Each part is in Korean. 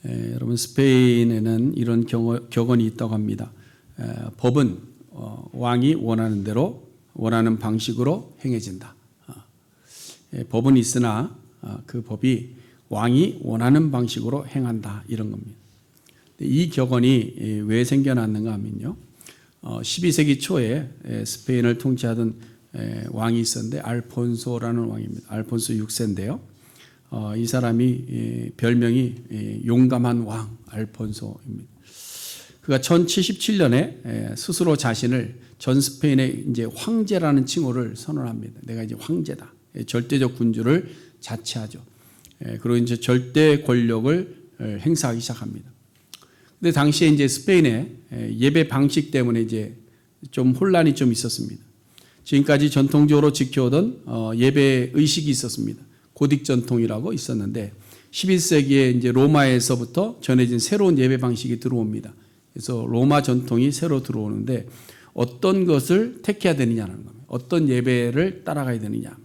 여러분 스페인에는 이런 격언이 있다고 합니다. 법은 왕이 원하는 대로 원하는 방식으로 행해진다. 법은 있으나 그 법이 왕이 원하는 방식으로 행한다, 이런 겁니다. 이 격언이 왜 생겨났는가 하면요, 12세기 초에 스페인을 통치하던 왕이 있었는데 알폰소라는 왕입니다. 알폰소 6세인데요. 이 사람이 별명이 용감한 왕 알폰소입니다. 그가 1077년에 스스로 자신을 전 스페인의 이제 황제라는 칭호를 선언합니다. 내가 이제 황제다. 절대적 군주를 자치하죠. 그리고 이제 절대 권력을 행사하기 시작합니다. 근데 당시에 이제 스페인의 예배 방식 때문에 이제 좀 혼란이 좀 있었습니다. 지금까지 전통적으로 지켜오던 예배 의식이 있었습니다. 고딕 전통이라고 있었는데 11세기에 이제 로마에서부터 전해진 새로운 예배 방식이 들어옵니다. 그래서 로마 전통이 새로 들어오는데 어떤 것을 택해야 되느냐는 겁니다. 어떤 예배를 따라가야 되느냐.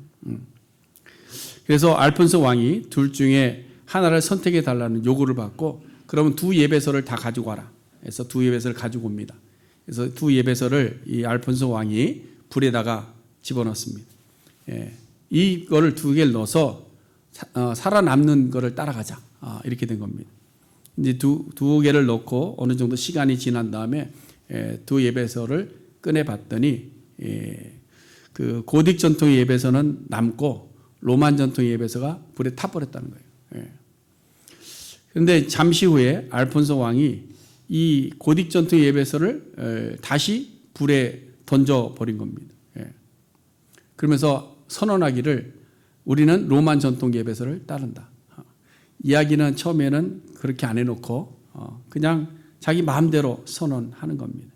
그래서 알폰소 왕이 둘 중에 하나를 선택해 달라는 요구를 받고, 그러면 두 예배서를 다 가지고 와라. 그래서 두 예배서를 가지고 옵니다. 그래서 두 예배서를 이 알폰소 왕이 불에다가 집어넣습니다. 이거를 두 개를 넣어서 살아남는 거를 따라가자. 이렇게 된 겁니다. 이제 두 개를 넣고 어느 정도 시간이 지난 다음에 두 예배서를 꺼내 봤더니 그 고딕 전통의 예배서는 남고 로만 전통의 예배서가 불에 타버렸다는 거예요. 그런데 잠시 후에 알폰소 왕이 이 고딕 전통의 예배서를 다시 불에 던져버린 겁니다. 그러면서 선언하기를 우리는 로만 전통 예배서를 따른다. 이야기는 처음에는 그렇게 안 해놓고 그냥 자기 마음대로 선언하는 겁니다.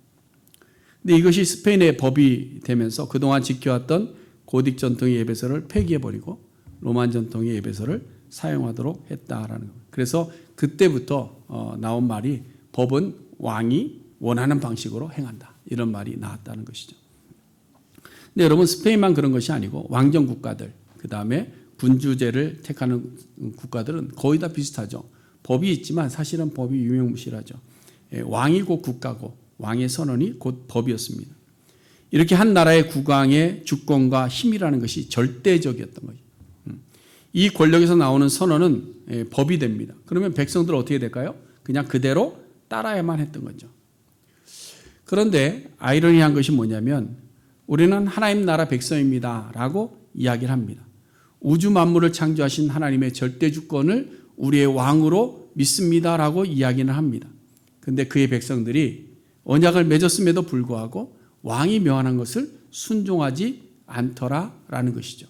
근데 이것이 스페인의 법이 되면서 그동안 지켜왔던 고딕 전통의 예배서를 폐기해버리고 로만 전통의 예배서를 사용하도록 했다라는 겁니다. 그래서 그때부터 나온 말이 법은 왕이 원하는 방식으로 행한다, 이런 말이 나왔다는 것이죠. 근데 여러분, 스페인만 그런 것이 아니고 왕정 국가들, 그 다음에 군주제를 택하는 국가들은 거의 다 비슷하죠. 법이 있지만 사실은 법이 유명무실하죠. 왕이 곧 국가고 왕의 선언이 곧 법이었습니다. 이렇게 한 나라의 국왕의 주권과 힘이라는 것이 절대적이었던 거죠. 이 권력에서 나오는 선언은 법이 됩니다. 그러면 백성들은 어떻게 될까요? 그냥 그대로 따라야만 했던 거죠. 그런데 아이러니한 것이 뭐냐면 우리는 하나님 나라 백성입니다 라고 이야기를 합니다. 우주 만물을 창조하신 하나님의 절대 주권을 우리의 왕으로 믿습니다 라고 이야기는 합니다. 그런데 그의 백성들이 언약을 맺었음에도 불구하고 왕이 명하는 것을 순종하지 않더라라는 것이죠.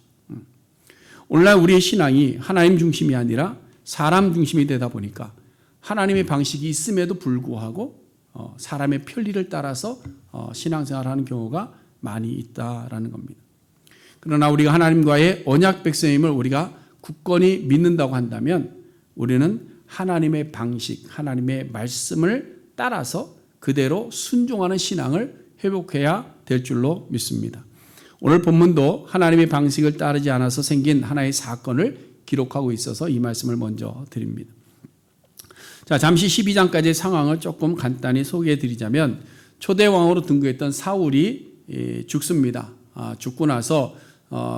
오늘날 우리의 신앙이 하나님 중심이 아니라 사람 중심이 되다 보니까 하나님의 방식이 있음에도 불구하고 사람의 편리를 따라서 신앙생활하는 경우가 많이 있다라는 겁니다. 그러나 우리가 하나님과의 언약 백성임을 우리가 굳건히 믿는다고 한다면 우리는 하나님의 방식, 하나님의 말씀을 따라서 그대로 순종하는 신앙을 회복해야 될 줄로 믿습니다. 오늘 본문도 하나님의 방식을 따르지 않아서 생긴 하나의 사건을 기록하고 있어서 이 말씀을 먼저 드립니다. 자, 잠시 12장까지의 상황을 조금 간단히 소개해 드리자면 초대 왕으로 등극했던 사울이 죽습니다. 죽고 나서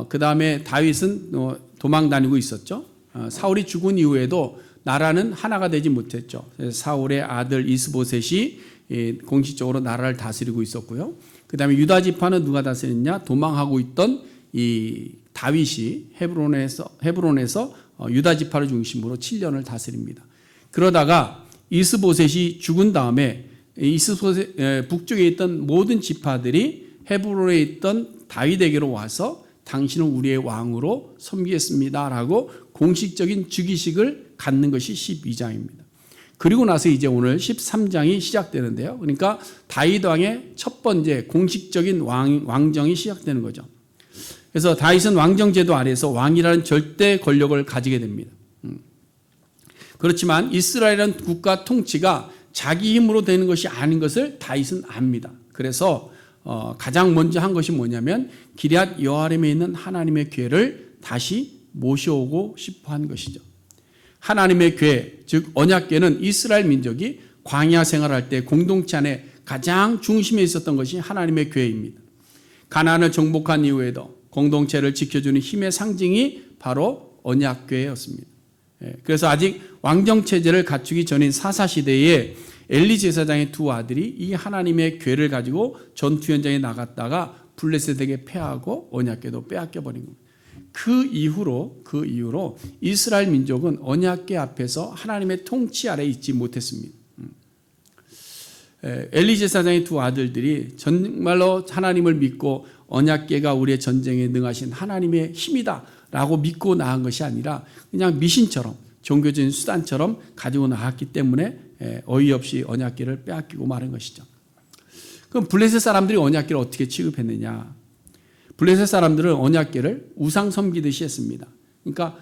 그 다음에 다윗은 도망 다니고 있었죠. 사울이 죽은 이후에도 나라는 하나가 되지 못했죠. 사울의 아들 이스보셋이 공식적으로 나라를 다스리고 있었고요. 그 다음에 유다 지파는 누가 다스렸냐? 도망하고 있던 이 다윗이 헤브론에서 유다 지파를 중심으로 7년을 다스립니다. 그러다가 이스보셋이 죽은 다음에 이스보셋 북쪽에 있던 모든 지파들이 헤브론에 있던 다윗에게로 와서 당신은 우리의 왕으로 섬기겠습니다라고 공식적인 즉위식을 갖는 것이 12장입니다. 그리고 나서 이제 오늘 13장이 시작되는데요. 그러니까 다윗 왕의 첫 번째 공식적인 왕정이 시작되는 거죠. 그래서 다윗은 왕정제도 아래에서 왕이라는 절대 권력을 가지게 됩니다. 그렇지만 이스라엘이라는 국가 통치가 자기 힘으로 되는 것이 아닌 것을 다윗은 압니다. 그래서 가장 먼저 한 것이 뭐냐면 기럇 여아림에 있는 하나님의 궤를 다시 모셔오고 싶어 한 것이죠. 하나님의 궤, 즉 언약궤는 이스라엘 민족이 광야 생활할 때 공동체 안에 가장 중심에 있었던 것이 하나님의 궤입니다. 가나안을 정복한 이후에도 공동체를 지켜주는 힘의 상징이 바로 언약궤였습니다. 그래서 아직 왕정체제를 갖추기 전인 사사시대에 엘리 제사장의 두 아들이 이 하나님의 궤를 가지고 전투 현장에 나갔다가 블레셋에게 패하고 언약궤도 빼앗겨버린 겁니다. 그 이후로 이스라엘 민족은 언약궤 앞에서 하나님의 통치 아래 있지 못했습니다. 엘리 제사장의 두 아들들이 정말로 하나님을 믿고 언약궤가 우리의 전쟁에 능하신 하나님의 힘이다 라고 믿고 나간 것이 아니라 그냥 미신처럼 종교적인 수단처럼 가지고 나갔기 때문에 어이없이 언약궤를 빼앗기고 마는 것이죠. 그럼 블레셋 사람들이 언약궤를 어떻게 취급했느냐? 블레셋 사람들은 언약궤를 우상 섬기듯이 했습니다. 그러니까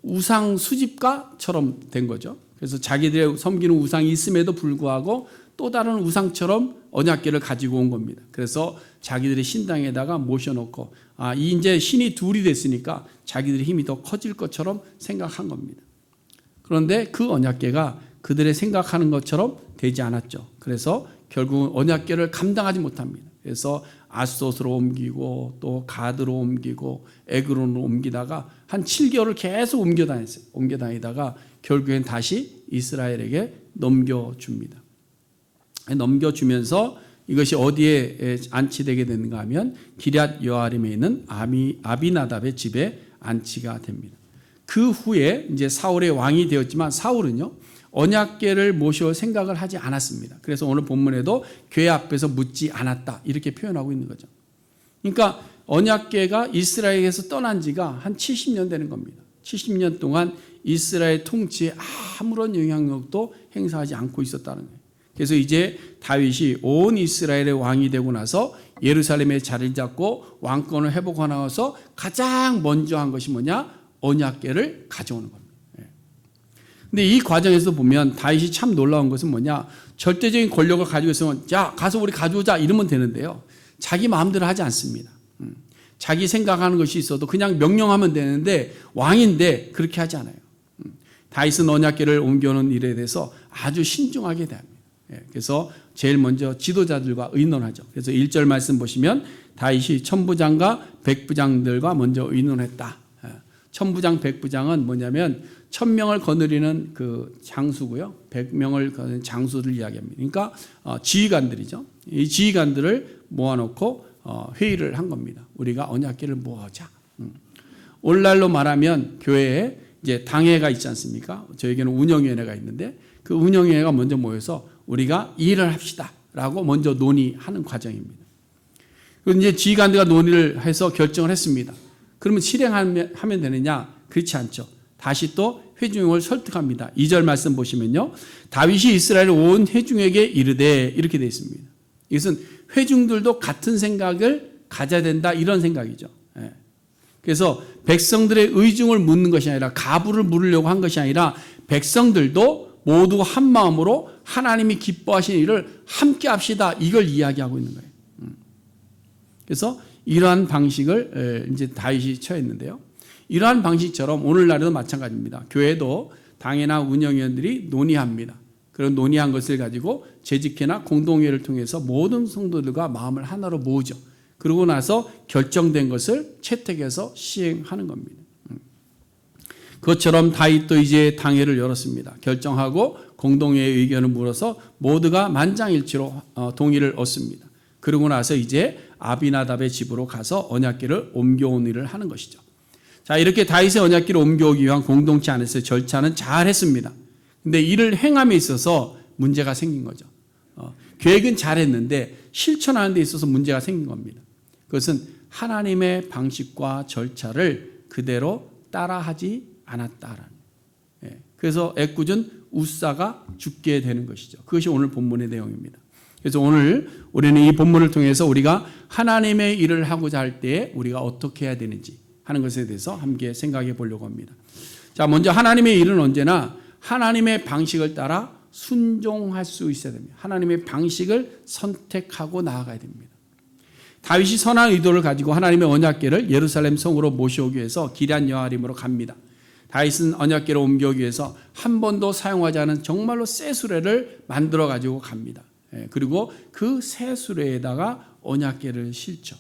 우상 수집가처럼 된 거죠. 그래서 자기들의 섬기는 우상이 있음에도 불구하고 또 다른 우상처럼 언약궤를 가지고 온 겁니다. 그래서 자기들의 신당에다가 모셔놓고 이제 신이 둘이 됐으니까 자기들의 힘이 더 커질 것처럼 생각한 겁니다. 그런데 그 언약궤가 그들의 생각하는 것처럼 되지 않았죠. 그래서 결국은 언약궤를 감당하지 못합니다. 그래서 아스돗으로 옮기고 또 가드로 옮기고 에그론으로 옮기다가 한 7개월을 계속 옮겨다녔어요. 옮겨다니다가 결국엔 다시 이스라엘에게 넘겨줍니다. 넘겨주면서 이것이 어디에 안치되게 되는가 하면 기럇 여아림에 있는 아비나답의 집에 안치가 됩니다. 그 후에 이제 사울의 왕이 되었지만 사울은요 언약궤를 모셔 생각을 하지 않았습니다. 그래서 오늘 본문에도 궤 앞에서 묻지 않았다 이렇게 표현하고 있는 거죠. 그러니까 언약궤가 이스라엘에서 떠난 지가 한 70년 되는 겁니다. 70년 동안 이스라엘 통치에 아무런 영향력도 행사하지 않고 있었다는 거예요. 그래서 이제 다윗이 온 이스라엘의 왕이 되고 나서 예루살렘에 자리를 잡고 왕권을 회복하고 나서 가장 먼저 한 것이 뭐냐? 언약궤를 가져오는 겁니다. 근데 이 과정에서 보면 다윗이 참 놀라운 것은 뭐냐? 절대적인 권력을 가지고 있으면 야 가서 우리 가져오자 이러면 되는데요. 자기 마음대로 하지 않습니다. 자기 생각하는 것이 있어도 그냥 명령하면 되는데 왕인데 그렇게 하지 않아요. 다윗은 언약궤를 옮겨오는 일에 대해서 아주 신중하게 대합니다. 그래서 제일 먼저 지도자들과 의논하죠. 그래서 1절 말씀 보시면 다윗이 천부장과 백부장들과 먼저 의논했다. 천부장, 백부장은 뭐냐면 1000명을 거느리는 그 장수고요. 100명을 거느리는 장수를 이야기합니다. 그러니까 지휘관들이죠. 이 지휘관들을 모아놓고 회의를 한 겁니다. 우리가 언약궤를 모으자. 오늘날로 말하면 교회에 이제 당회가 있지 않습니까? 저에게는 운영위원회가 있는데 그 운영위원회가 먼저 모여서 우리가 일을 합시다라고 먼저 논의하는 과정입니다. 그리고 이제 지휘관들과 논의를 해서 결정을 했습니다. 그러면 실행하면 되느냐? 그렇지 않죠. 다시 또 회중을 설득합니다. 2절 말씀 보시면요. 다윗이 이스라엘 온 회중에게 이르되 이렇게 되어 있습니다. 이것은 회중들도 같은 생각을 가져야 된다 이런 생각이죠. 그래서 백성들의 의중을 묻는 것이 아니라 가부를 물으려고 한 것이 아니라 백성들도 모두 한 마음으로 하나님이 기뻐하시는 일을 함께 합시다 이걸 이야기하고 있는 거예요. 그래서 이러한 방식을 이제 다윗이 처했는데요. 이러한 방식처럼 오늘날에도 마찬가지입니다. 교회도 당회나 운영위원들이 논의합니다. 그런 논의한 것을 가지고 재직회나 공동회를 통해서 모든 성도들과 마음을 하나로 모으죠. 그러고 나서 결정된 것을 채택해서 시행하는 겁니다. 그것처럼 다윗도 이제 당회를 열었습니다. 결정하고 공동회의 의견을 물어서 모두가 만장일치로 동의를 얻습니다. 그러고 나서 이제 아비나답의 집으로 가서 언약궤를 옮겨온 일을 하는 것이죠. 자, 이렇게 다윗의 언약궤를 옮겨오기 위한 공동체 안에서의 절차는 잘 했습니다. 근데 이를 행함에 있어서 문제가 생긴 거죠. 계획은 잘 했는데 실천하는 데 있어서 문제가 생긴 겁니다. 그것은 하나님의 방식과 절차를 그대로 따라하지 않았다라는. 그래서 애꿎은 웃사가 죽게 되는 것이죠. 그것이 오늘 본문의 내용입니다. 그래서 오늘 우리는 이 본문을 통해서 우리가 하나님의 일을 하고자 할 때 우리가 어떻게 해야 되는지 하는 것에 대해서 함께 생각해 보려고 합니다. 자, 먼저 하나님의 일은 언제나 하나님의 방식을 따라 순종할 수 있어야 됩니다. 하나님의 방식을 선택하고 나아가야 됩니다. 다윗이 선한 의도를 가지고 하나님의 언약궤를 예루살렘 성으로 모셔오기 위해서 기럇 여아림으로 갑니다. 다윗은 언약궤를 옮겨오기 위해서 한 번도 사용하지 않은 정말로 새 수레를 만들어 가지고 갑니다. 그리고 그 새 수레에다가 언약궤를 실죠.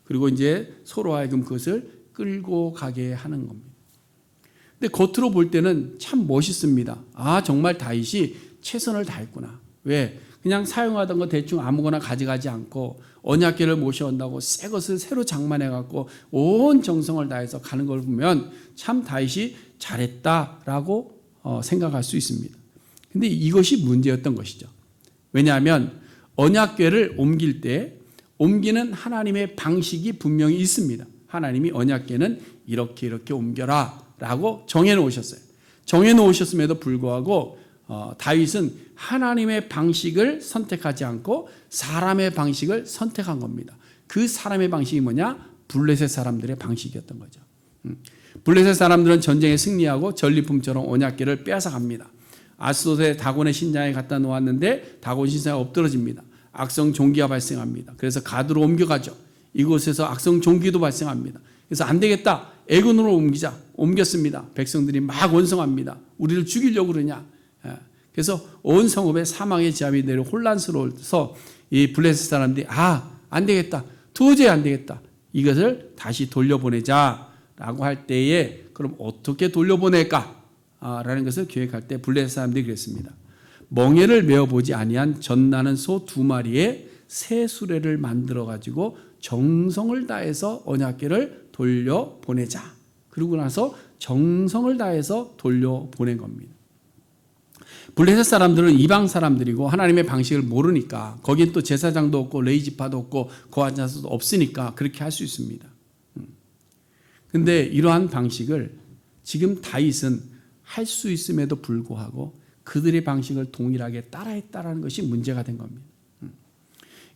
그리고 이제 서로 하여금 그것을 끌고 가게 하는 겁니다. 근데 겉으로 볼 때는 참 멋있습니다. 아, 정말 다윗이 최선을 다했구나. 왜? 그냥 사용하던 거 대충 아무거나 가져가지 않고 언약궤를 모셔온다고 새 것을 새로 장만해 갖고 온 정성을 다해서 가는 걸 보면 참 다윗이 잘했다라고 생각할 수 있습니다. 근데 이것이 문제였던 것이죠. 왜냐하면 언약궤를 옮길 때 옮기는 하나님의 방식이 분명히 있습니다. 하나님이 언약궤는 이렇게 옮겨라 라고 정해놓으셨어요. 정해놓으셨음에도 불구하고 다윗은 하나님의 방식을 선택하지 않고 사람의 방식을 선택한 겁니다. 그 사람의 방식이 뭐냐? 블레셋 사람들의 방식이었던 거죠. 블레셋 사람들은 전쟁에 승리하고 전리품처럼 언약궤를 빼앗아갑니다. 아스돗의 다곤의 신장에 갖다 놓았는데 다곤 신상에 엎드러집니다. 악성 종기가 발생합니다. 그래서 가드로 옮겨가죠. 이곳에서 악성 종기도 발생합니다. 그래서 안 되겠다. 애굽으로 옮기자. 옮겼습니다. 백성들이 막 원성합니다. 우리를 죽이려고 그러냐. 그래서 온 성읍에 사망의 지압이 내려 혼란스러워서 이 블레셋 사람들이 안 되겠다. 도저히 안 되겠다. 이것을 다시 돌려보내자라고 할 때에 그럼 어떻게 돌려보낼까? 라는 것을 기획할 때 블레셋 사람들이 그랬습니다. 멍에를 메어보지 아니한 젖나는 소 2마리에 새 수레를 만들어 가지고 정성을 다해서 언약궤를 돌려보내자. 그러고 나서 정성을 다해서 돌려보낸 겁니다. 블레셋 사람들은 이방 사람들이고 하나님의 방식을 모르니까 거긴 또 제사장도 없고 레위지파도 없고 거한자도 없으니까 그렇게 할 수 있습니다. 그런데 이러한 방식을 지금 다윗은 할 수 있음에도 불구하고 그들의 방식을 동일하게 따라했다라는 것이 문제가 된 겁니다.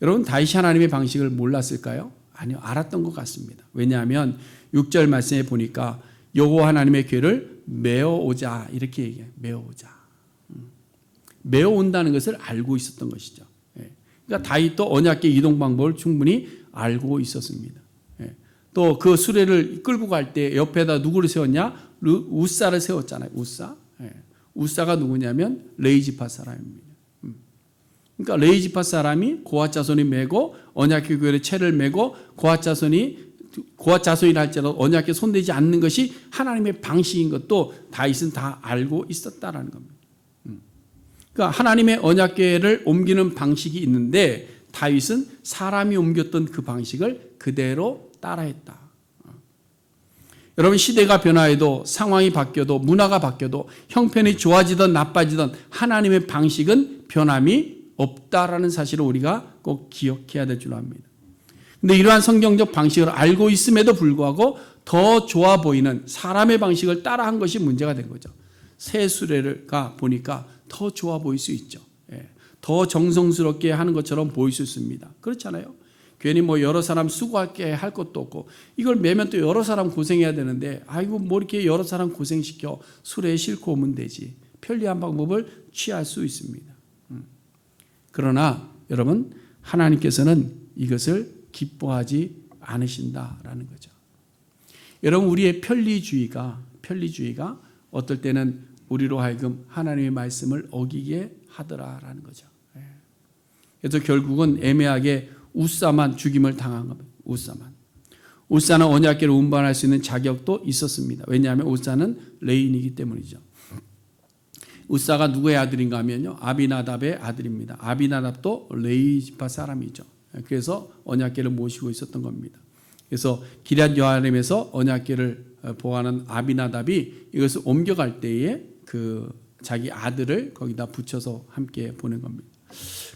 여러분, 다윗이 하나님의 방식을 몰랐을까요? 아니요, 알았던 것 같습니다. 왜냐하면 6절 말씀에 보니까 여호와 하나님의 궤를 메어오자 이렇게 얘기해요. 메어오자. 메어온다는 것을 알고 있었던 것이죠. 그러니까 다윗도 언약궤 이동 방법을 충분히 알고 있었습니다. 또 그 수레를 끌고 갈 때 옆에다 누구를 세웠냐? 우사를 세웠잖아요. 우사. 우사가 누구냐면 레위지파 사람입니다. 그러니까 레위지파 사람이 고핫 자손이 메고 언약궤 궤를 채를 메고 고핫 자손이라 할지라도 언약궤 손대지 않는 것이 하나님의 방식인 것도 다윗은 다 알고 있었다라는 겁니다. 그러니까 하나님의 언약궤를 옮기는 방식이 있는데 다윗은 사람이 옮겼던 그 방식을 그대로 따라했다. 여러분, 시대가 변화해도 상황이 바뀌어도 문화가 바뀌어도 형편이 좋아지든 나빠지든 하나님의 방식은 변함이 없다라는 사실을 우리가 꼭 기억해야 될 줄 압니다. 그런데 이러한 성경적 방식을 알고 있음에도 불구하고 더 좋아 보이는 사람의 방식을 따라한 것이 문제가 된 거죠. 새 수레가 보니까 더 좋아 보일 수 있죠. 더 정성스럽게 하는 것처럼 보일 수 있습니다. 그렇잖아요. 괜히 여러 사람 수고하게 할 것도 없고 이걸 매면 또 여러 사람 고생해야 되는데 아이고 뭐 이렇게 여러 사람 고생시켜 수레에 싣고 오면 되지. 편리한 방법을 취할 수 있습니다. 그러나 여러분, 하나님께서는 이것을 기뻐하지 않으신다라는 거죠. 여러분, 우리의 편리주의가 어떨 때는 우리로 하여금 하나님의 말씀을 어기게 하더라라는 거죠. 그래서 결국은 애매하게 우사만 죽임을 당한 겁니다. 우사는 언약궤를 운반할 수 있는 자격도 있었습니다. 왜냐하면 우사는 레인이기 때문이죠. 우사가 누구의 아들인가 하면요, 아비나답의 아들입니다. 아비나답도 레위지파 사람이죠. 그래서 언약궤를 모시고 있었던 겁니다. 그래서 기럇 여아림에서 언약궤를 보호하는 아비나답이 이것을 옮겨갈 때에 그 자기 아들을 거기다 붙여서 함께 보낸 겁니다.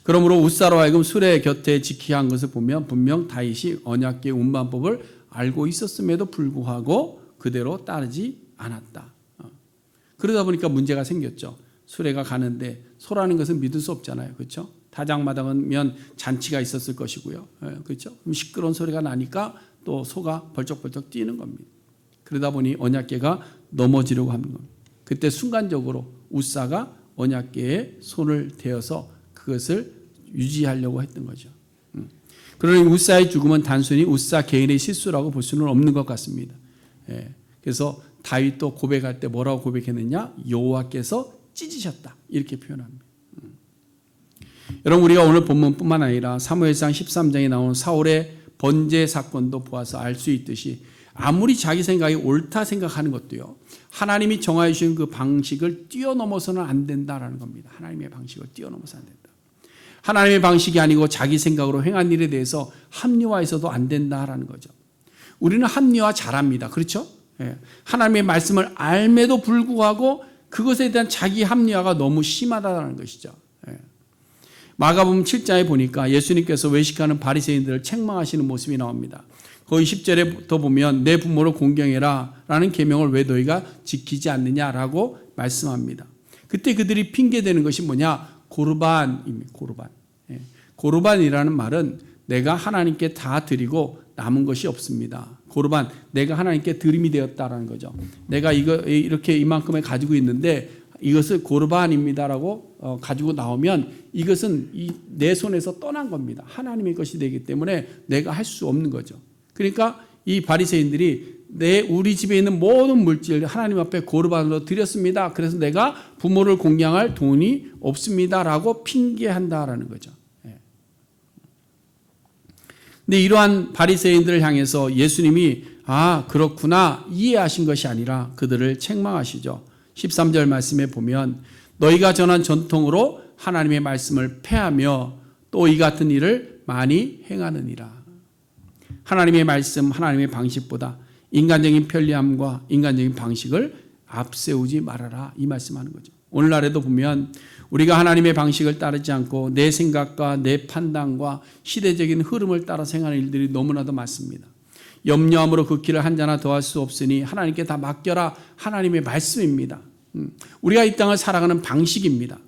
그러므로 우사로 하여금 수레 곁에 지키게 한 것을 보면 분명 다윗이 언약궤 운반법을 알고 있었음에도 불구하고 그대로 따르지 않았다. 그러다 보니까 문제가 생겼죠. 수레가 가는데 소라는 것은 믿을 수 없잖아요. 그렇죠? 다장마당이면 잔치가 있었을 것이고요. 그렇죠? 그럼 시끄러운 소리가 나니까 또 소가 벌쩍벌쩍 뛰는 겁니다. 그러다 보니 언약궤가 넘어지려고 하는 겁니다. 그때 순간적으로 우사가 언약궤에 손을 대어서 그것을 유지하려고 했던 거죠. 그러니 우사의 죽음은 단순히 우사 개인의 실수라고 볼 수는 없는 것 같습니다. 그래서 다윗도 고백할 때 뭐라고 고백했느냐? 여호와께서 찢으셨다. 이렇게 표현합니다. 여러분, 우리가 오늘 본문뿐만 아니라 사무엘상 13장에 나오는 사울의 번제 사건도 보아서 알 수 있듯이 아무리 자기 생각이 옳다 생각하는 것도요, 하나님이 정하여 주신 그 방식을 뛰어넘어서는 안 된다라는 겁니다. 하나님의 방식을 뛰어넘어서 안 된다. 하나님의 방식이 아니고 자기 생각으로 행한 일에 대해서 합리화해서도 안 된다라는 거죠. 우리는 합리화 잘합니다. 그렇죠? 하나님의 말씀을 알매도 불구하고 그것에 대한 자기 합리화가 너무 심하다는 것이죠. 마가복음 7장에 보니까 예수님께서 외식하는 바리새인들을 책망하시는 모습이 나옵니다. 거기 10절에 보면 내 부모를 공경해라 라는 계명을 왜 너희가 지키지 않느냐라고 말씀합니다. 그때 그들이 핑계대는 것이 뭐냐? 고르반입니다. 고르반. 고르반이라는 말은 내가 하나님께 다 드리고 남은 것이 없습니다. 고르반, 내가 하나님께 드림이 되었다라는 거죠. 내가 이렇게 이만큼을 가지고 있는데 이것을 고르반입니다라고 가지고 나오면 이것은 내 손에서 떠난 겁니다. 하나님의 것이 되기 때문에 내가 할 수 없는 거죠. 그러니까 이 바리새인들이 우리 집에 있는 모든 물질 하나님 앞에 고르반으로 드렸습니다. 그래서 내가 부모를 공양할 돈이 없습니다라고 핑계한다라는 거죠. 근데 이러한 바리새인들을 향해서 예수님이 그렇구나 이해하신 것이 아니라 그들을 책망하시죠. 13절 말씀에 보면 너희가 전한 전통으로 하나님의 말씀을 폐하며 또 이 같은 일을 많이 행하느니라. 하나님의 말씀, 하나님의 방식보다 인간적인 편리함과 인간적인 방식을 앞세우지 말아라 이 말씀하는 거죠. 오늘날에도 보면 우리가 하나님의 방식을 따르지 않고 내 생각과 내 판단과 시대적인 흐름을 따라 생각하는 일들이 너무나도 많습니다. 염려함으로 그 길을 한 자나 더할 수 없으니 하나님께 다 맡겨라 하나님의 말씀입니다. 우리가 이 땅을 살아가는 방식입니다.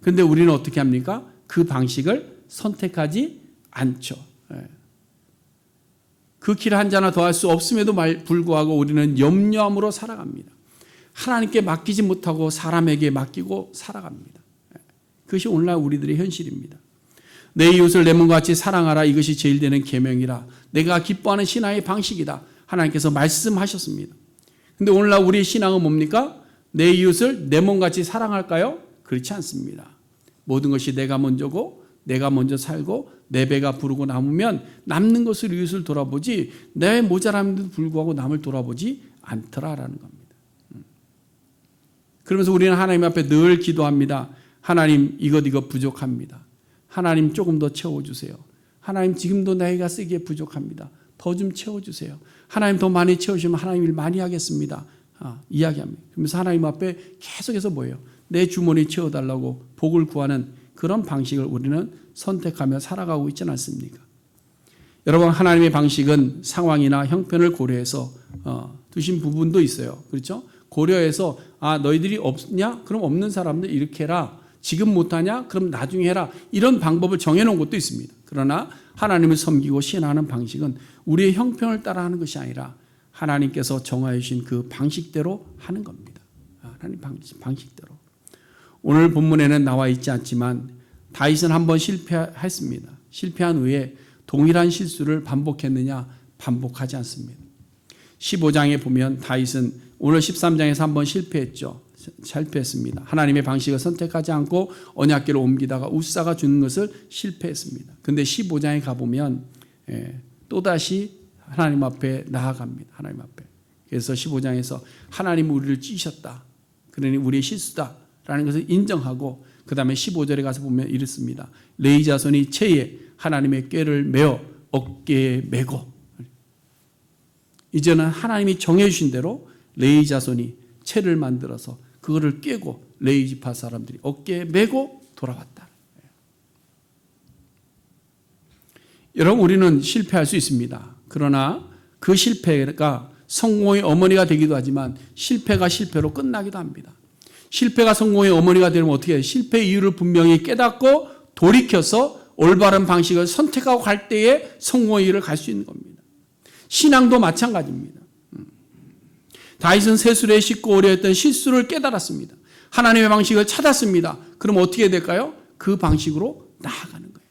그런데 우리는 어떻게 합니까? 그 방식을 선택하지 않죠. 그 길을 한 자나 더할 수 없음에도 불구하고 우리는 염려함으로 살아갑니다. 하나님께 맡기지 못하고 사람에게 맡기고 살아갑니다. 그것이 오늘날 우리들의 현실입니다. 내 이웃을 내 몸과 같이 사랑하라. 이것이 제일 되는 계명이라. 내가 기뻐하는 신앙의 방식이다. 하나님께서 말씀하셨습니다. 그런데 오늘날 우리의 신앙은 뭡니까? 내 이웃을 내 몸같이 사랑할까요? 그렇지 않습니다. 모든 것이 내가 먼저고 내가 먼저 살고 내 배가 부르고 남으면 남는 것을 이웃을 돌아보지 내 모자람에도 불구하고 남을 돌아보지 않더라라는 겁니다. 그러면서 우리는 하나님 앞에 늘 기도합니다. 하나님 이것 부족합니다. 하나님 조금 더 채워주세요. 하나님 지금도 나이가 쓰기에 부족합니다. 더 좀 채워주세요. 하나님 더 많이 채우시면 하나님 일 많이 하겠습니다. 이야기합니다. 그러면서 하나님 앞에 계속해서 뭐예요? 내 주머니 채워달라고 복을 구하는 그런 방식을 우리는 선택하며 살아가고 있지 않습니까? 여러분, 하나님의 방식은 상황이나 형편을 고려해서 두신 부분도 있어요. 그렇죠? 고려해서 너희들이 없냐? 그럼 없는 사람들 이렇게 해라. 지금 못하냐? 그럼 나중에 해라. 이런 방법을 정해놓은 것도 있습니다. 그러나 하나님을 섬기고 신앙하는 방식은 우리의 형편을 따라하는 것이 아니라 하나님께서 정하여 주신 그 방식대로 하는 겁니다. 하나님 방식대로. 오늘 본문에는 나와 있지 않지만 다윗은 한번 실패했습니다. 실패한 후에 동일한 실수를 반복했느냐? 반복하지 않습니다. 15장에 보면 다윗은 오늘 13장에서 한번 실패했습니다. 하나님의 방식을 선택하지 않고 언약궤를 옮기다가 우사가 주는 것을 실패했습니다. 그런데 15장에 가보면 또다시 하나님 앞에 나아갑니다. 하나님 앞에. 그래서 15장에서 하나님 우리를 찢으셨다. 그러니 우리의 실수다라는 것을 인정하고 그 다음에 15절에 가서 보면 이렇습니다. 레위 자손이 채에 하나님의 꾀를 메어 어깨에 메고, 이제는 하나님이 정해주신 대로 레위 자손이 채를 만들어서 그거를 꿰고 레위 지파 사람들이 어깨에 메고 돌아왔다. 여러분, 우리는 실패할 수 있습니다. 그러나 그 실패가 성공의 어머니가 되기도 하지만 실패가 실패로 끝나기도 합니다. 실패가 성공의 어머니가 되면 어떻게 해요? 실패의 이유를 분명히 깨닫고 돌이켜서 올바른 방식을 선택하고 갈 때에 성공의 길을 갈 수 있는 겁니다. 신앙도 마찬가지입니다. 다윗은 세술에 씻고 오려 했던 실수를 깨달았습니다. 하나님의 방식을 찾았습니다. 그럼 어떻게 될까요? 그 방식으로 나아가는 거예요.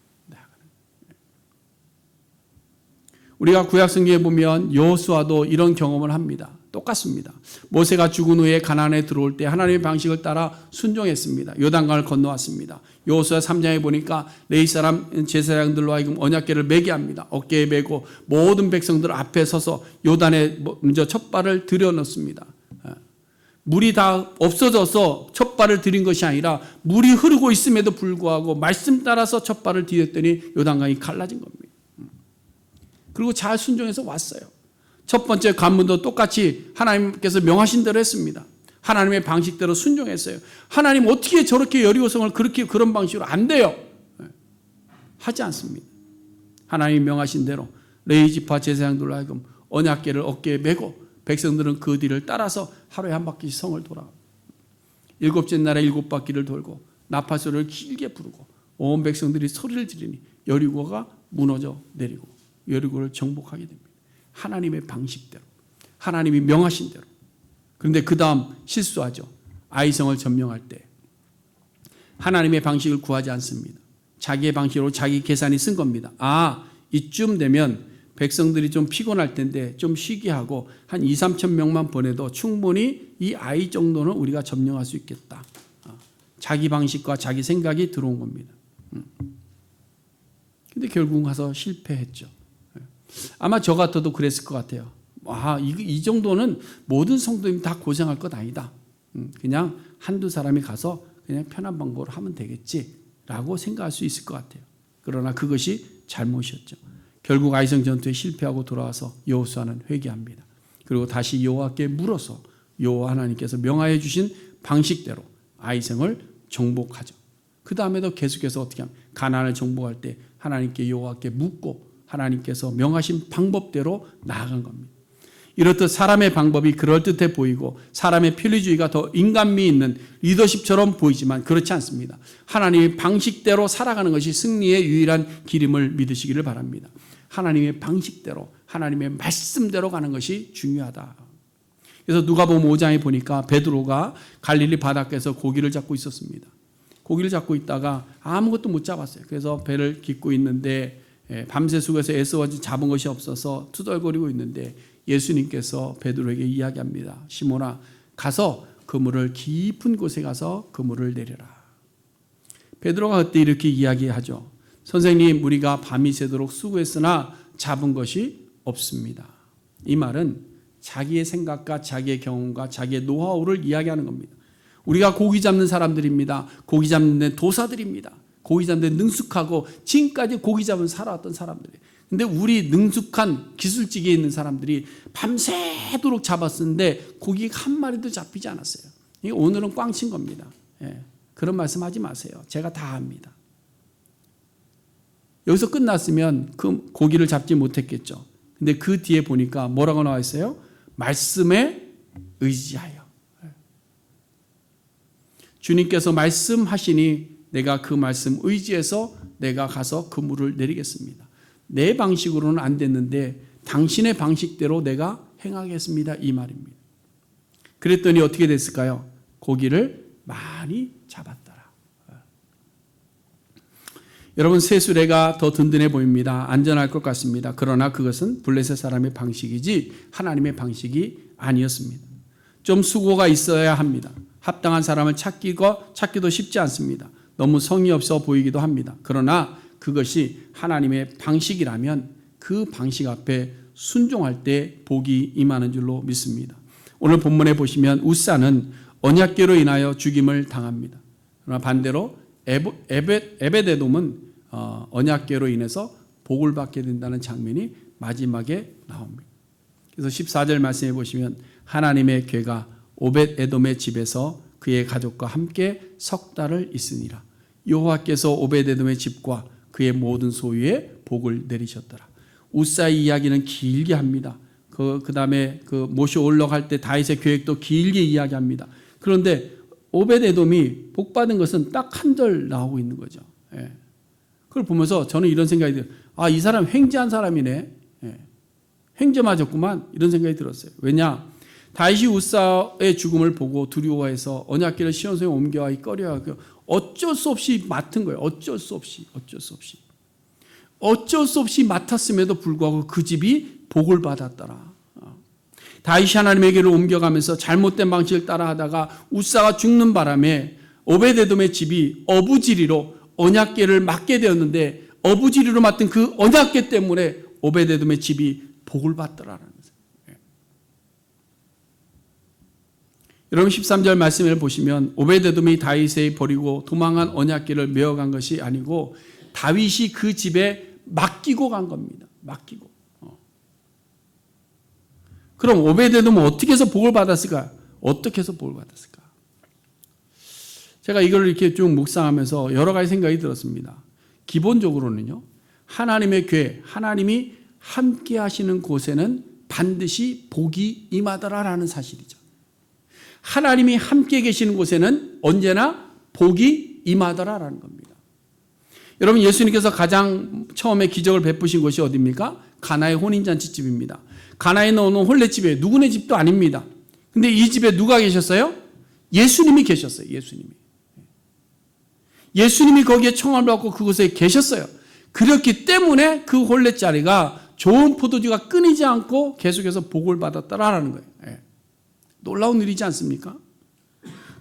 우리가 구약 성경에 보면 여호수아도 이런 경험을 합니다. 똑같습니다. 모세가 죽은 후에 가나안에 들어올 때 하나님의 방식을 따라 순종했습니다. 요단강을 건너왔습니다. 여호수아 3장에 보니까 레위 사람 제사장들로 하여금 언약궤를 매게 합니다. 어깨에 메고 모든 백성들 앞에 서서 요단에 먼저 첫 발을 들여놓습니다. 물이 다 없어져서 첫 발을 들인 것이 아니라 물이 흐르고 있음에도 불구하고 말씀 따라서 첫 발을 디뎠더니 요단강이 갈라진 겁니다. 그리고 잘 순종해서 왔어요. 첫 번째 관문도 똑같이 하나님께서 명하신 대로 했습니다. 하나님의 방식대로 순종했어요. 하나님 어떻게 저렇게 여리고성을 그렇게 그런 방식으로 안 돼요? 하지 않습니다. 하나님이 명하신 대로 레위 지파 제사장들로 하여금 언약궤를 어깨에 메고 백성들은 그 뒤를 따라서 하루에 한 바퀴씩 성을 돌아. 일곱째 날에 7바퀴를 돌고 나팔소리를 길게 부르고 온 백성들이 소리를 지르니 여리고가 무너져 내리고 여리고를 정복하게 됩니다. 하나님의 방식대로, 하나님이 명하신 대로. 그런데 그 다음 실수하죠. 아이성을 점령할 때 하나님의 방식을 구하지 않습니다. 자기의 방식으로 자기 계산이 쓴 겁니다. 이쯤 되면 백성들이 좀 피곤할 텐데 좀 쉬게 하고 한 2, 3천 명만 보내도 충분히 이 아이 정도는 우리가 점령할 수 있겠다. 자기 방식과 자기 생각이 들어온 겁니다. 근데 결국 가서 실패했죠. 아마 저 같아도 그랬을 것 같아요. 이 정도는 모든 성도님 다 고생할 것 아니다. 그냥 한두 사람이 가서 그냥 편한 방법으로 하면 되겠지라고 생각할 수 있을 것 같아요. 그러나 그것이 잘못이었죠. 결국 아이성 전투에 실패하고 돌아와서 여호수아는 회개합니다. 그리고 다시 여호와께 물어서 여호와 하나님께서 명하여 주신 방식대로 아이성을 정복하죠. 그 다음에도 계속해서 어떻게 하면 가나안을 정복할 때 하나님께 여호와께 묻고 하나님께서 명하신 방법대로 나아간 겁니다. 이렇듯 사람의 방법이 그럴듯해 보이고 사람의 편리주의가 더 인간미 있는 리더십처럼 보이지만 그렇지 않습니다. 하나님의 방식대로 살아가는 것이 승리의 유일한 길임을 믿으시기를 바랍니다. 하나님의 방식대로 하나님의 말씀대로 가는 것이 중요하다. 그래서 누가복음 5장에 보니까 베드로가 갈릴리 바닷가에서 고기를 잡고 있었습니다. 고기를 잡고 있다가 아무것도 못 잡았어요. 그래서 배를 깃고 있는데 밤새 수고해서 애써가지고 잡은 것이 없어서 투덜거리고 있는데 예수님께서 베드로에게 이야기합니다. 시몬아, 가서 그물을 깊은 곳에 가서 그물을 내려라. 베드로가 그때 이렇게 이야기하죠. 선생님, 우리가 밤이 새도록 수고했으나 잡은 것이 없습니다. 이 말은 자기의 생각과 자기의 경험과 자기의 노하우를 이야기하는 겁니다. 우리가 고기 잡는 사람들입니다. 고기 잡는 데 도사들입니다. 고기 잡는 데 능숙하고 지금까지 고기 잡은 살아왔던 사람들이에요. 근데 우리 능숙한 기술직에 있는 사람들이 밤새도록 잡았었는데 고기가 한 마리도 잡히지 않았어요. 오늘은 꽝친 겁니다. 그런 말씀하지 마세요. 제가 다 합니다. 여기서 끝났으면 그 고기를 잡지 못했겠죠. 근데 그 뒤에 보니까 뭐라고 나와 있어요? 말씀에 의지하여. 주님께서 말씀하시니 내가 그 말씀 의지해서 내가 가서 그물을 내리겠습니다. 내 방식으로는 안 됐는데 당신의 방식대로 내가 행하겠습니다. 이 말입니다. 그랬더니 어떻게 됐을까요? 고기를 많이 잡았더라. 여러분, 새 수레가 더 든든해 보입니다. 안전할 것 같습니다. 그러나 그것은 블레셋 사람의 방식이지 하나님의 방식이 아니었습니다. 좀 수고가 있어야 합니다. 합당한 사람을 찾기도 쉽지 않습니다. 너무 성의 없어 보이기도 합니다. 그러나 그것이 하나님의 방식이라면 그 방식 앞에 순종할 때 복이 임하는 줄로 믿습니다. 오늘 본문에 보시면 우사는 언약궤로 인하여 죽임을 당합니다. 그러나 반대로 에벳에돔은 언약궤로 인해서 복을 받게 된다는 장면이 마지막에 나옵니다. 그래서 14절 말씀해 보시면 하나님의 궤가 오벳에돔의 집에서 그의 가족과 함께 석 달을 있으니라. 여호와께서 오벳에돔의 집과 그의 모든 소유에 복을 내리셨더라. 우사의 이야기는 길게 합니다. 그 다음에 그 모셔 올라갈 때 다윗의 계획도 길게 이야기합니다. 그런데 오벳에돔이 복 받은 것은 딱 한 절 나오고 있는 거죠. 그걸 보면서 저는 이런 생각이 들어요. 이 사람 횡재한 사람이네. 횡재 맞았구만. 이런 생각이 들었어요. 왜냐? 다윗이 우사의 죽음을 보고 두려워해서 언약궤를 시온성에 옮겨와 꺼려하고 어쩔 수 없이 맡은 거예요. 어쩔 수 없이 맡았음에도 불구하고 그 집이 복을 받았더라. 다윗이 하나님에게로 옮겨가면서 잘못된 방식을 따라하다가 우사가 죽는 바람에 오베데돔의 집이 어부지리로 언약궤를 맡게 되었는데 어부지리로 맡은 그 언약궤 때문에 오베데돔의 집이 복을 받더라라는 거예요. 여러분 13절 말씀을 보시면 오베데돔이 다윗에 버리고 도망한 언약궤를 메어간 것이 아니고 다윗이 그 집에 맡기고 간 겁니다. 맡기고. 그럼 오베데돔은 어떻게 해서 복을 받았을까? 어떻게 해서 복을 받았을까? 제가 이걸 이렇게 쭉 묵상하면서 여러 가지 생각이 들었습니다. 기본적으로는요, 하나님의 궤, 하나님이 함께 하시는 곳에는 반드시 복이 임하더라라는 사실이죠. 하나님이 함께 계시는 곳에는 언제나 복이 임하더라라는 겁니다. 여러분, 예수님께서 가장 처음에 기적을 베푸신 곳이 어디입니까? 가나의 혼인잔치집입니다. 가나에 나오는 혼례집에 누구네 집도 아닙니다. 근데 이 집에 누가 계셨어요? 예수님이 계셨어요. 예수님이 거기에 청함을 받고 그곳에 계셨어요. 그렇기 때문에 그 혼례자리가 좋은 포도주가 끊이지 않고 계속해서 복을 받았다라는 거예요. 놀라운 일이지 않습니까?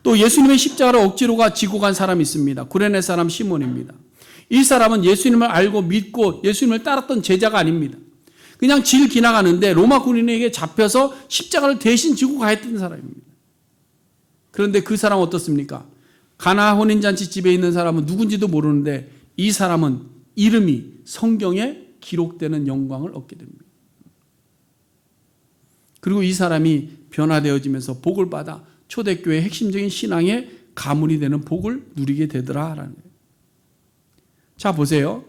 또 예수님의 십자가를 억지로 지고 간 사람이 있습니다. 구레네 사람 시몬입니다. 이 사람은 예수님을 알고 믿고 예수님을 따랐던 제자가 아닙니다. 그냥 길 지나가는데 로마 군인에게 잡혀서 십자가를 대신 지고 가야 했던 사람입니다. 그런데 그 사람은 어떻습니까? 가나 혼인잔치 집에 있는 사람은 누군지도 모르는데 이 사람은 이름이 성경에 기록되는 영광을 얻게 됩니다. 그리고 이 사람이 변화되어지면서 복을 받아 초대교회의 핵심적인 신앙의 가문이 되는 복을 누리게 되더라라는 거예요. 자, 보세요.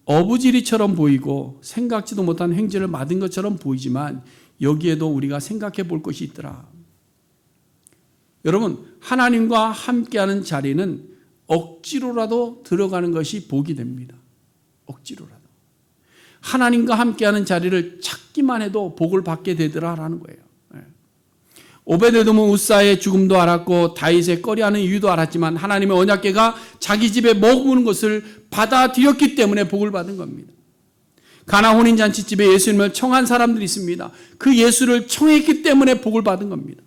어부지리처럼 보이고 생각지도 못한 행진을 맡은 것처럼 보이지만 여기에도 우리가 생각해 볼 것이 있더라. 여러분, 하나님과 함께하는 자리는 억지로라도 들어가는 것이 복이 됩니다. 억지로라도. 하나님과 함께하는 자리를 찾기만 해도 복을 받게 되더라라는 거예요. 오베데돔은 우사의 죽음도 알았고 다윗의 꺼려하는 이유도 알았지만 하나님의 언약궤가 자기 집에 머무는 것을 받아들였기 때문에 복을 받은 겁니다. 가나 혼인잔치집에 예수님을 청한 사람들이 있습니다. 그 예수를 청했기 때문에 복을 받은 겁니다.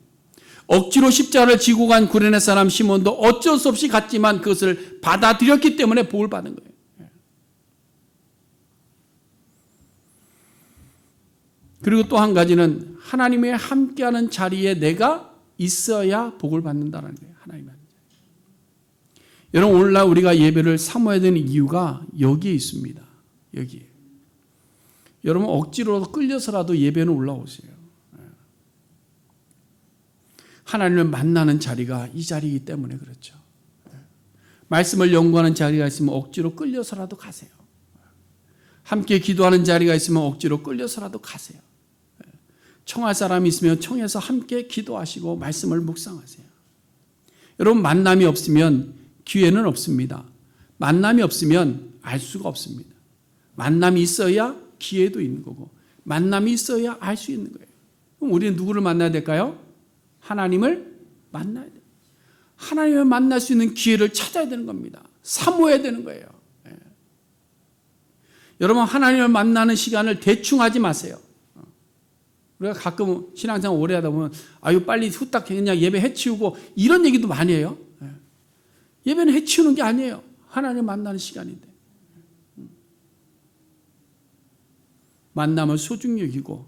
억지로 십자가를 지고 간 구레네 사람 시몬도 어쩔 수 없이 갔지만 그것을 받아들였기 때문에 복을 받은 거예요. 그리고 또 한 가지는 하나님의 함께하는 자리에 내가 있어야 복을 받는다는 거예요. 하나님의 자리. 여러분, 오늘날 우리가 예배를 사모해야 되는 이유가 여기에 있습니다. 여기에. 여러분, 억지로 끌려서라도 예배는 올라오세요. 하나님을 만나는 자리가 이 자리이기 때문에 그렇죠. 말씀을 연구하는 자리가 있으면 억지로 끌려서라도 가세요. 함께 기도하는 자리가 있으면 억지로 끌려서라도 가세요. 청할 사람이 있으면 청해서 함께 기도하시고 말씀을 묵상하세요. 여러분, 만남이 없으면 기회는 없습니다. 만남이 없으면 알 수가 없습니다. 만남이 있어야 기회도 있는 거고 만남이 있어야 알 수 있는 거예요. 그럼 우리는 누구를 만나야 될까요? 하나님을 만나야 돼요. 하나님을 만날 수 있는 기회를 찾아야 되는 겁니다. 사모해야 되는 거예요. 여러분, 하나님을 만나는 시간을 대충 하지 마세요. 우리가 가끔 신앙생활 오래 하다 보면 아유 빨리 후딱 그냥 예배 해치우고 이런 얘기도 많이 해요. 예배는 해치우는 게 아니에요. 하나님 만나는 시간인데. 만남을 소중히 여기고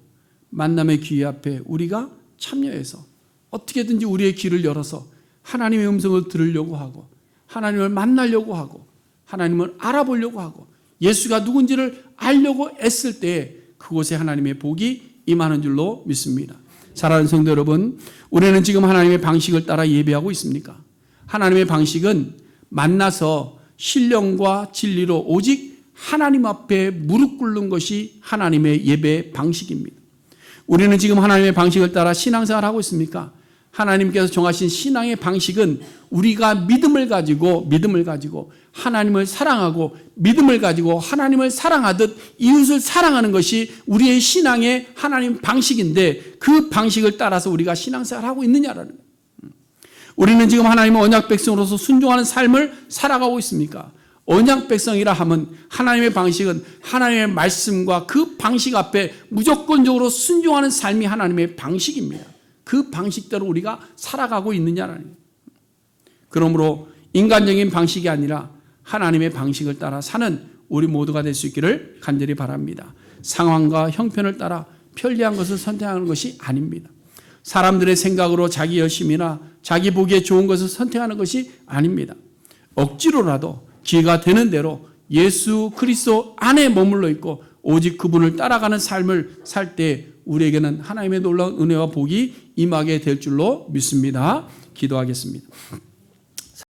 만남의 기회 앞에 우리가 참여해서 어떻게든지 우리의 귀를 열어서 하나님의 음성을 들으려고 하고 하나님을 만나려고 하고 하나님을 알아보려고 하고 예수가 누군지를 알려고 애쓸 때 그곳에 하나님의 복이 임하는 줄로 믿습니다. 사랑하는 성도 여러분, 우리는 지금 하나님의 방식을 따라 예배하고 있습니까? 하나님의 방식은 만나서 신령과 진리로 오직 하나님 앞에 무릎 꿇는 것이 하나님의 예배 방식입니다. 우리는 지금 하나님의 방식을 따라 신앙생활을 하고 있습니까? 하나님께서 정하신 신앙의 방식은 우리가 믿음을 가지고 하나님을 사랑하고 믿음을 가지고 하나님을 사랑하듯 이웃을 사랑하는 것이 우리의 신앙의 하나님 방식인데 그 방식을 따라서 우리가 신앙생활을 하고 있느냐라는 거예요. 우리는 지금 하나님의 언약 백성으로서 순종하는 삶을 살아가고 있습니까? 언약 백성이라 하면 하나님의 방식은 하나님의 말씀과 그 방식 앞에 무조건적으로 순종하는 삶이 하나님의 방식입니다. 그 방식대로 우리가 살아가고 있느냐라는 거예요. 그러므로 인간적인 방식이 아니라 하나님의 방식을 따라 사는 우리 모두가 될 수 있기를 간절히 바랍니다. 상황과 형편을 따라 편리한 것을 선택하는 것이 아닙니다. 사람들의 생각으로 자기 열심이나 자기 보기에 좋은 것을 선택하는 것이 아닙니다. 억지로라도 기회가 되는 대로 예수 그리스도 안에 머물러 있고 오직 그분을 따라가는 삶을 살 때 우리에게는 하나님의 놀라운 은혜와 복이 임하게 될 줄로 믿습니다. 기도하겠습니다.